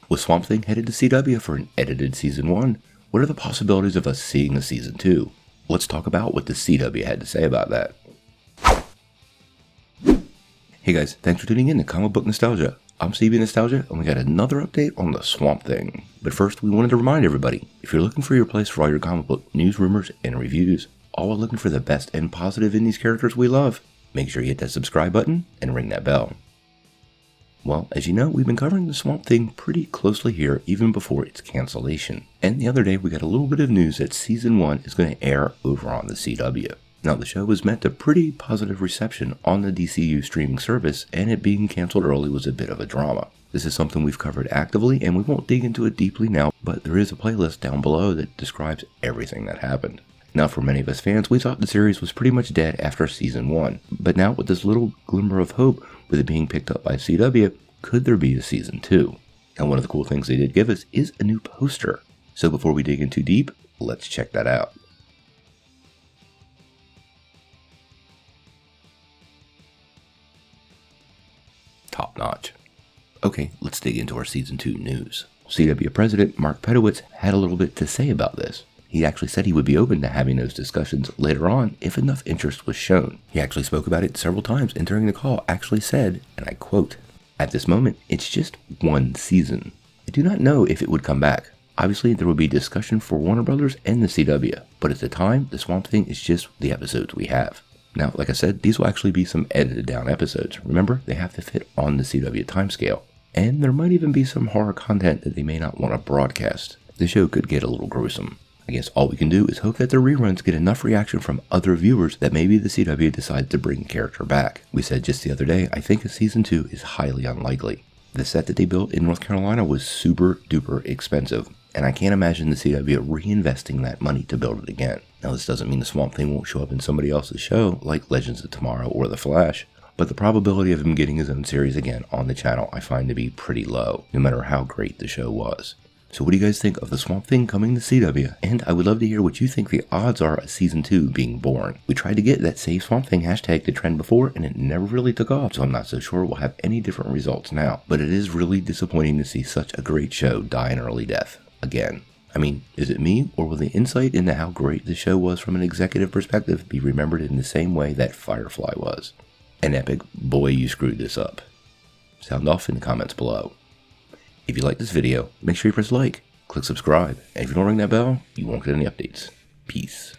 With Swamp Thing headed to CW for an edited Season 1, what are the possibilities of us seeing a Season 2? Let's talk about what the CW had to say about that. Hey guys, thanks for tuning in to Comic Book Nostalgia. I'm CB Nostalgia, and we got another update on the Swamp Thing. But first, we wanted to remind everybody, if you're looking for your place for all your comic book news, rumors, and reviews, all while looking for the best and positive in these characters we love, make sure you hit that subscribe button and ring that bell. Well, as you know, we've been covering the Swamp Thing pretty closely here even before its cancellation. And the other day we got a little bit of news that Season 1 is going to air over on the CW. Now, the show was met a pretty positive reception on the DCU streaming service, and it being cancelled early was a bit of a drama. This is something we've covered actively, and we won't dig into it deeply now, but there is a playlist down below that describes everything that happened. Now, for many of us fans, we thought the series was pretty much dead after Season 1, but now with this little glimmer of hope with it being picked up by CW, could there be a Season 2? And one of the cool things they did give us is a new poster. So before we dig in too deep, let's check that out. Top notch. Okay, let's dig into our Season 2 news. CW President Mark Pedowitz had a little bit to say about this. He actually said he would be open to having those discussions later on if enough interest was shown. He actually spoke about it several times, and during the call actually said, and I quote, "At this moment, it's just one season. I do not know if it would come back. Obviously, there would be discussion for Warner Brothers and the CW, but at the time, the Swamp Thing is just the episodes we have." Now, like I said, these will actually be some edited down episodes. Remember, they have to fit on the CW timescale. And there might even be some horror content that they may not want to broadcast. The show could get a little gruesome. I guess all we can do is hope that the reruns get enough reaction from other viewers that maybe the CW decides to bring the character back. We said just the other day, I think a Season 2 is highly unlikely. The set that they built in North Carolina was super duper expensive, and I can't imagine the CW reinvesting that money to build it again. Now, this doesn't mean the Swamp Thing won't show up in somebody else's show, like Legends of Tomorrow or The Flash, but the probability of him getting his own series again on the channel I find to be pretty low, no matter how great the show was. So what do you guys think of the Swamp Thing coming to CW? And I would love to hear what you think the odds are of Season 2 being born. We tried to get that Save Swamp Thing hashtag to trend before, and it never really took off, so I'm not so sure we'll have any different results now. But it is really disappointing to see such a great show die an early death. Again. I mean, is it me, or will the insight into how great the show was from an executive perspective be remembered in the same way that Firefly was? An epic, boy you screwed this up. Sound off in the comments below. If you like this video, make sure you press like, click subscribe, and if you don't ring that bell, you won't get any updates. Peace.